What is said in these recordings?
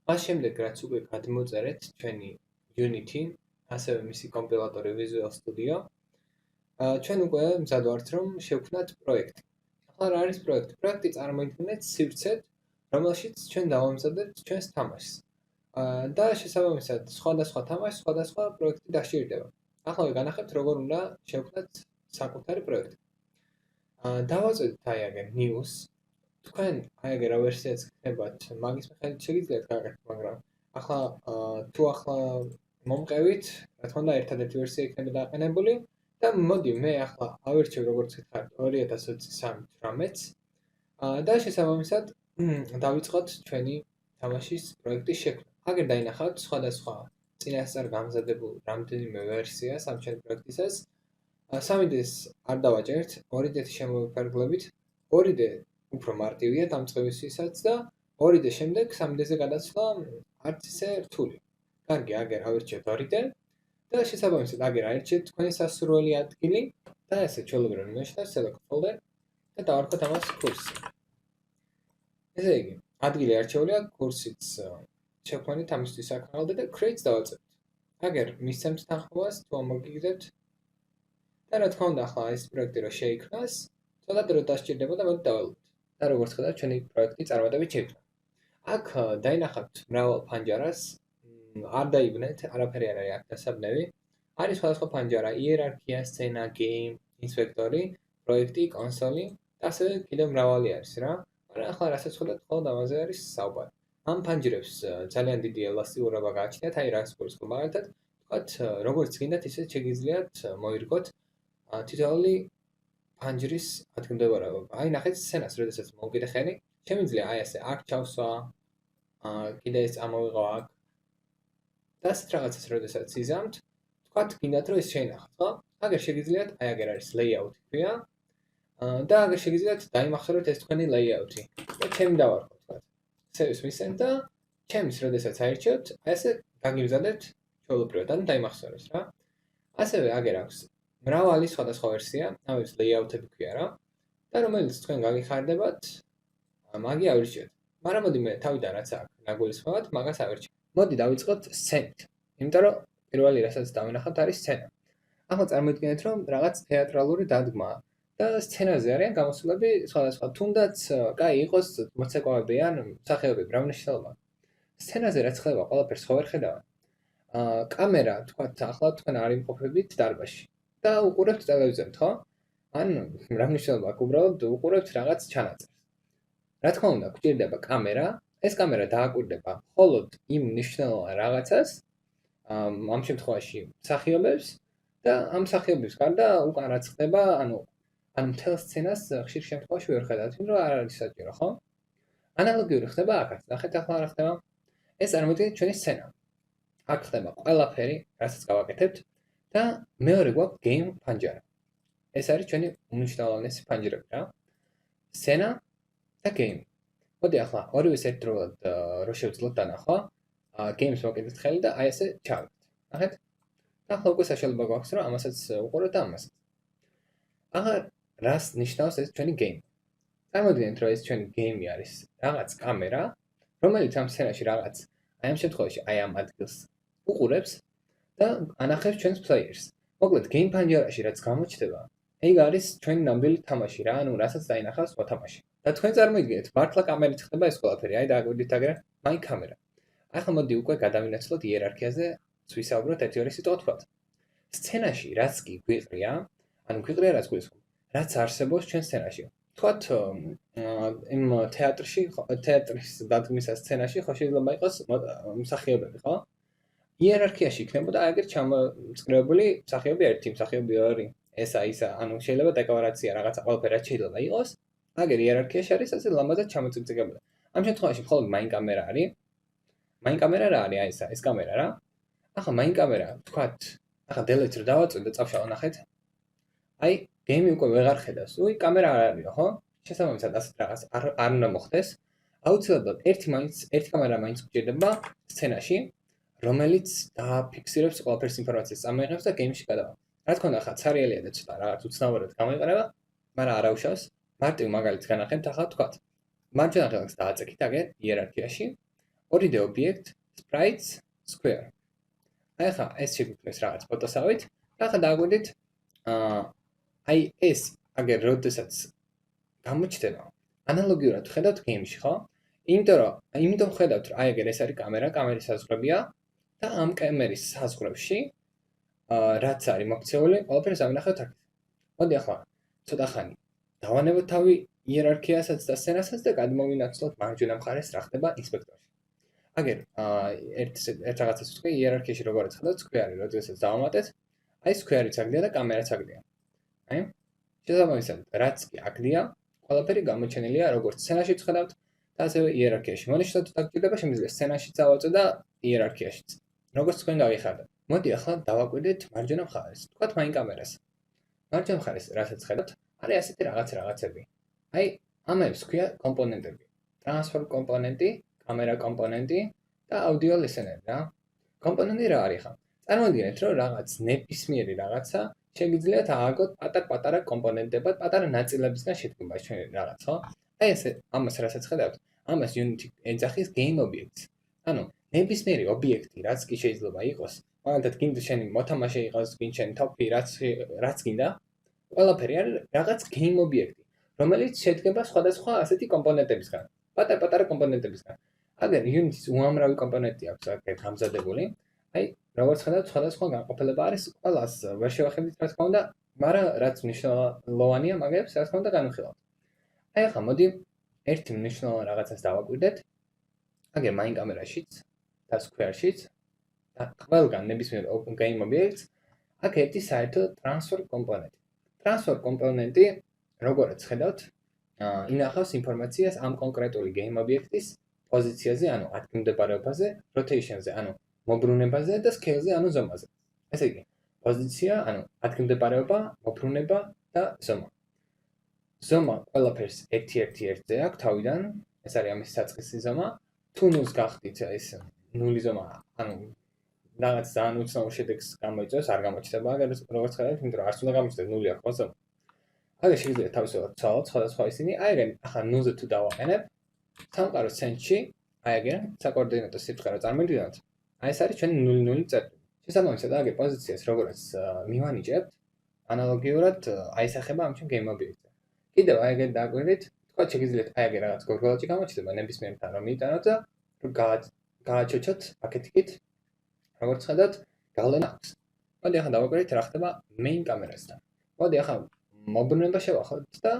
მას შემდეგ რაც უკვე გადმოწერეთ ჩვენი Unity, ასევე მისი კომპილატორი Visual Studio, ჩვენ უკვე მზად ვართ რომ შევქმნათ პროექტი. ახლა რა არის პროექტი? პროექტი წარმოიდგინეთ სივრცედ, რომელშიც ჩვენ დავამზადებთ ჩვენს თამაშს. და შესაბამისად სხვადასხვა თამაშს სხვადასხვა პროექტი დასჭირდება. ახლა ვიგანახებთ როგორ უნდა შევქმნათ საკუთარი პროექტი. დავაწვევთ აი აგერ news. თქვენ აი აგერ რა ვერსიაც გქნებათ, მაგის მიხედვით შეგიძლიათ გააკეთოთ, მაგრამ ახლა თუ ახლა მომყევით, რა თქმა უნდა ერთადერთი ვერსია იქნება დაყენებული და მოდი მე ახლა ავირჩევ როგორც გითხარით 2023-ს და შესაბამისად დავიწყოთ ჩვენი თამაშის პროექტის შექმნა. აგერ დაინახავთ სხვადასხვა წინასწარ გამზადებულ რამდენიმე ვერსიას ამ ჩვენი პროექტისას. 3D-ს არ დავაჭერთ, 2D-ით შემოვიფარგლებით, 2D უფრო მარტივია დამწყებისთვისაც და 2D შემდეგ 3D-ზე გადაცვლა არც ისე რთული. კარგი, აგერ ავირჩიეთ 2D და შესაბამისად აგერ აირჩიეთ თქვენი სასურველი ადგილი და ესე ჩვეულებრივ ნიშნავს select folder და დავარქვათ ამას კურსი. ესე იგი, ადგილი არჩეული აქვს, კურსიც შევქმნით ამისთვის აქ და create დავაწყებთ. აგერ მისცემთ თანხმობას თუ ამოგიგდებთ და რა თქმა უნდა ახლა ეს პროექტი რო შეიქმნას, ცოტა დრო დასჭირდება და მოდი დაველოდოთ. და როგორც ხედავთ, ჩვენი პროექტი წარმატებით შეიქმნა. აქ დაინახავთ მრავალ ფანჯარას, არ დაიბნეთ, არაფერი არ არის აქ დასაბნევი. არის სხვადასხვა ფანჯარა, იერარქია, სცენა, game, ინსპექტორი, პროექტი, კონსოლი და ასევე კიდევ მრავალი არის რა. მაგრამ ახლა რასაც ხედავთ, მხოლოდ ამაზე არის საუბარი. ამ ფანჯრებს ძალიან დიდი ელასტიურობა გააჩნიათ, აი რას გულისხმობ მაგალითად, თქვათ როგორც გინდათ, ისე შეგიძლიათ მოირგოთ თითოეული ფანჯრის ადგილმდებარეობა. აი ნახეთ სცენას, როდესაც მოვკიდე ხელი, შემიძლია აი ასე აქ ჩავსვა, კიდე ეს ამოვიღო აქ. და ასეთ რაღაცას როდესაც იზამთ, თქვათ გინდათ რომ ეს შეინახოთ, ხო? აგერ შეგიძლიათ, აი აგერ არის layout-ი ქვია. და აგერ შეგიძლიათ დაიმახსოვროთ ეს თქვენი layout-ი. და ჩემი დავარქვა, თქვათ. save-ს ვისცემ და ჩემს როდესაც აირჩევთ, აი ესე გაგიმზადებთ ჩვეულებრივად, ანუ დაიმახსოვროს რა. ასევე აგერ აქვს მრავალი სხვადასხვა ვერსია, ამის layout-ები ქვია რა. და რომელიც თქვენ გაგიხარდებათ, მაგი ავირჩიოთ. მაგრამ მოდი მე თავიდან რაც აქვს ნაგულისხმობად, მაგას ავირჩიოთ. მოდი დავიწყოთ სცენით. იმიტომ რომ პირველი რასაც დავინახავთ არის სცენა. ახლა წარმოიდგინეთ რომ რაღაც თეატრალური დადგმაა და სცენაზე არიან გამოსვლები სხვადასხვა, თუნდაც კაი იყოს მოცეკვავები ან მსახიობები, რა მნიშვნელობა. სცენაზე რაც ხდება, ყველაფერს ხო ვერ ხედავთ. კამერა, თქვათ, ახლა თქვენ არ იმყოფებით დარბაზში და უყურებთ ტელევიზორით, ხო? ან რა მნიშვნელობა აქვს, უბრალოდ უყურებთ რაღაც ჩანაწერს. რა თქმა უნდა, გვჭირდება კამერა, ეს კამერა დააკვირდება მხოლოდ იმ მნიშვნელოვან რაღაცას, ამ შემთხვევაში მსახიობებს და ამ მსახიობებს გარდა უკან რაც ხდება, ანუ მთელ სცენას ხშირ შემთხვევაში ვერ ხედავთ, იმიტომ რომ არ არის საჭირო, ხო? ანალოგიური ხდება აქაც. ნახეთ ახლა რა ხდება. ეს წარმოიდგინეთ ჩვენი სცენა. აქ ხდება ყველაფერი, რასაც გავაკეთებთ და მეორე გვაქვს game ფანჯარა. ეს არის ჩვენი უმნიშვნელოვანესი ფანჯრები რა. სცენა და game. მოდი ახლა ორივეს ერთდროულად რო შევძლოთ დანახვა, game-ს მოკიდეთ ხელი და აი ესე ჩავით. ნახეთ? და ახლა უკვე საშუალება გვაქვს რომ ამასაც უყუროთ და ამასაც. ახლა რას ნიშნავს ეს ჩვენი game? წარმოიდგინეთ რომ ეს ჩვენი game არის რაღაც კამერა, რომელიც ამ სცენაში რაღაც აი ამ შემთხვევაში აი ამ ადგილს უყურებს და ანახებს ჩვენს players. მოკლედ game ფანჯარაში რაც გამოჩნდება, ეგ არის ჩვენი ნამდვილი თამაში რა, ანუ რასაც დაინახავს მოთამაშე. და თქვენ წარმოიდგინეთ, მართლა კამერით ხდება ეს ყველაფერი, აი დააკვირდით აგრე, მაი კამერა. ახლა მოდი უკვე გადავინაცვლოთ იერარქიაზე, ვისაუბროთ ერთი-ორი სიტყვა თქვათ. სცენაში რაც კი გვიყრია, ანუ გვიყრია რაც გულისხმობ, რაც არსებობს ჩვენ სცენაში. თქვათ იმ თეატრის დადგმის სცენაში ხო შეიძლება იყოს მსახიობები, ხო? იერარქიაში იქნებოდა აგერ ჩამოწყრებული მსახიობი 1, მსახიობი 2, ესა ისა, ანუ შეიძლება დეკლარაცია რაღაცა ყველაფერი რაც შეიძლება იყოს. აგერ იერარქიაში არის ასე ლამაზად ჩამოწიწიგებული. ამ შემთხვევაში მხოლოდ მაინ კამერა არის. მაინ კამერა რა არის? აი ესა, ეს კამერა რა. ახლა მაინ კამერა, თქვათ, ახლა delete-ს რო დავაწვევ და წავშალო ნახეთ. აი, game უკვე ვეღარ ხედავს. უი, კამერა არ არისო, ხო? შესაბამისად ასეთ რაღაც არ უნდა მოხდეს. აუცილებლად ერთი კამერა მაინც გვჭირდება სცენაში, რომელიც დააფიქსირებს ყველაფერს ინფორმაციას წამოიღებს და game-ში გადავა. რა თქმა უნდა, ახლა ცარიელია და ცოტა რაღაც უცნაურად გამოიყენება, მაგრამ არ აუშავს. მარტივ მაგალითს განახებთ ახლა თქვათ. მარჯვენა ღელს დააწექით აგერ იერარქიაში. ორიდე object, sprites, square. აი ხა ეს შეგვიძლია რაღაც ფოტოსავით და ხა დააგვირდით აი ეს აგერ როდესაც გამოჩნდება ანალოგიურად ხედავთ გეიმში, ხო? იმიტომ ხედავთ, აი ეგერ ეს არის კამერა, კამერის საზღვრებია და ამ კამერის საზღვრებში რაც არის მოქცეული, ყველაფერს ავინახავთ აქ. მოდი ახლა ცოტა ხანი დავანებოთ თავი იერარქიასაც და სცენასაც და გადმოვინაცვლოთ მარჯვენა მხარეს რა ხდება ინსპექტორში. აგერ ერთ რაღაცას ვთქვი, იერარქიაში როგორიც ხედავთ, სკვეარი, როდესაც დავამატეთ, აი სკვეარიც აგდია და კამერაც აგდია. აი შესაბამისად, რაც კი აგდია, ყველაფერი გამოჩენილია როგორც სცენაში ხედავთ და ასევე იერარქიაში. მონიშნოთ დაგჭირდება შემიძლია სცენაშიც ავაწვე და იერარქიაშიც. როგორც თქვენ გავიხარდათ. მოდი ახლა დავაკვირდეთ მარჯვენა მხარეს. თქვათ მაინ კამერას. მარჯვენა მხარეს, რასაც ხედავთ, არის ასეთი რაღაცები. აი, ამებს ქვია კომპონენტები. ტრანსფერ კომპონენტი, კამერა კომპონენტი და აუდიო ლისენერი რა. კომპონენტი რა არის ხა? წარმოვიდგინეთ, რომ რაღაც ნებისმიერი რაღაცა შეგიძლიათ ააგოთ პატარ-პატარა კომპონენტებად, პატარა ნაწილებისგან შედგება ჩვენი რაღაც, ხო? აი ესე ამას რასაც ხედავთ, ამას Unity ეძახის game objects. ანუ ნებისმიერი ობიექტი, რაც კი შეიძლება იყოს, მაგალითად, გინდა შენი მოთამაშე იყოს, გინდა შენი ტოპი, რაც გინდა, ყველაფერი არის რაღაც game objecti, რომელიც შედგება სხვადასხვა ასეთი კომპონენტებისგან, პატარ-პატარა კომპონენტებისგან. აგერ Unity-ს უამრავი კომპონენტი აქვს აქ გამზადებული. აი, როგორც ხედავთ, სხვადასხვა განყოფილება არის, ყველას ვერ შევახებთ, რა თქმა უნდა, მაგრამ რაც მნიშვნელოვანია, მაგებს რა თქმა უნდა განვიხილავთ. აი ახლა მოდი ერთი მნიშვნელოვანი რაღაცას დავაკვირდეთ. აგერ მაინ კამერაშიც და square-შიც და ყველგან ნებისმიერ game objects აქ ერთი საერთო transfer კომპონენტი. Transfer კომპონენტი, როგორც ხედავთ, ინახავს ინფორმაციას ამ კონკრეტული game object-ის პოზიციაზე, ანუ ადგილმდებარეობაზე, rotation-ზე, ანუ მობრუნებაზე და scale-ზე, ანუ ზომაზე. ესე იგი, პოზიცია, ანუ ადგილმდებარეობა, მობრუნება და ზომა. ზომა ყველაფერს 1-1-1-ზე აქვს თავიდან, ეს არის ამის საწყისი ზომა. თუ ნულს გახდით ეს ნული ზომა, ანუ რაღაც ძალიან უცნაურ შედეგს გამოიწვევს, არ გამოჩნდება, აგერ როგორც ხედავთ, იმიტომ რომ არც უნდა გამოჩნდეს ნული აქვს ზომა. აგერ შეიძლება თავისუფლად ვცვალოთ სხვადასხვა ისინი, აი ეგრე, ახლა ნულზე თუ დავაყენებ, სამყარო სცენაში, აი ეგრე, საკოორდინატო სიბრტყე წარმოვიდგინოთ, აი ეს არის ჩვენი 0-0 წერტილი. შესაბამისად, აგერ პოზიციას როგორც მივანიჭებთ, ანალოგიურად აისახება ამ ჩვენ game object-ზე. კიდევ აი ეგრე დააკვირდით, თქვათ შეგიძლიათ აი ეგრე რაღაც გორგოლაჭი გამოჩნდება ნებისმიერთან რომ მიიტანოთ და გააჩოჩოთ პაკეტიკით, როგორც ხედავთ, გავლენა აქვს. მოდი ახლა დავაკვირდით რა ხდება main კამერასთან. მოდი ახლა მობრუნება შევახოთ და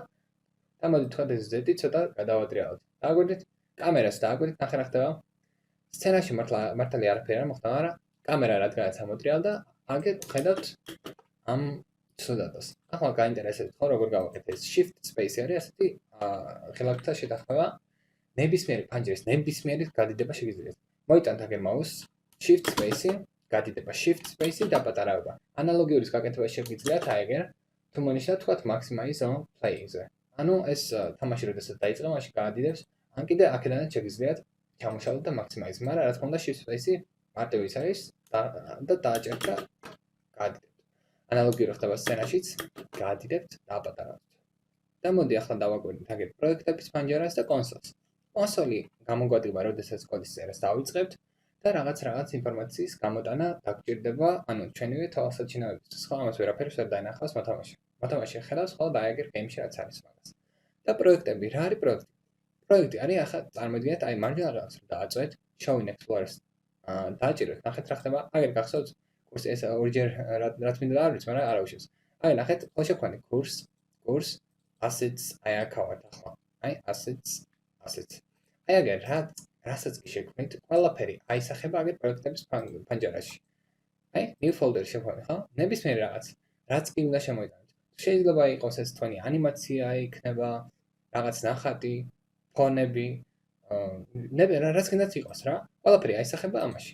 მოდი თქვათ ეს Z ცოტა გადავადრიალოთ. დააკვირდით კამერას დააკვირდით, ნახე რა ხდება. სცენაში მართალი არაფერი არ მოხდა, მაგრამ კამერა რადგანაც ამოტრიალდა, აგერ ხედავთ ამ ცუდადას. ახლა გაინტერესებთ ხო როგორ გავაკეთე ეს shift space არის ასეთი ღილაკთა შეთანხმება ნებისმიერი ფანჯრის ნებისმიერი გადიდება შეგიძლიათ. მოიტანთ აგერ mouse shift space გადიდება shift space დაპატარავება. ანალოგიურის გაკეთება შეგიძლიათ აი ეგერ თუ მონიშნავთ თქვათ maximize on play-ზე. ანუ ეს თამაში როდესაც დაიწყება, მაშინ გაადიდებს, ან კიდე აქედანაც შეგიძლიათ ჩამოშალოთ და maximize, მაგრამ რა თქმა უნდა shift space მარტივ ის არის და დააჭერთ და გაადიდებთ. ანალოგიურად ხდება სცენაშიც, გაადიდებთ და აპატარავთ. და მოდი ახლა დავაკვირდით აგერ პროექტების ფანჯარას და კონსოლს. კონსოლი გამოგვადგება, როდესაც კოდის წერას დავიწყებთ და რაღაც ინფორმაციის გამოტანა დაგჭირდება, ანუ ჩვენივე თვალსაჩინოებისთვის, ხო, ამას ვერაფერს ვერ დაინახავს მოთამაშე. მოთამაშე ხედავს ხოლმე აი ეგერ გეიმში რაც არის მაგას. და პროექტები, რა არის პროექტი? პროექტი არის ახლა წარმოიდგინეთ, აი მარჯვენა რაღაცას რომ დააწვეთ, show in explorers დააჭიროთ, ნახეთ რა ხდება, აგერ გახსოვთ კურსი ეს ორჯერ რაც მინდა დავარვიც, მაგრამ არ აუშავს. აი ნახეთ, ხო შეხვანი კურს assets აი აქ ვართ ახლა. აი assets. აი აგერ რასაც კი შექმნით, ყველაფერი აისახება აგერ პროექტების ფანჯარაში. აი new folder შეხვანი, ხო? ნებისმიერი რაც კი უნდა შემოიტანოთ. შეიძლება იყოს ეს თქვენი ანიმაცია იქნება, რაღაც ნახატი, ფონები, რაც კიდეც იყოს რა. ყველაფერი აისახება ამაში.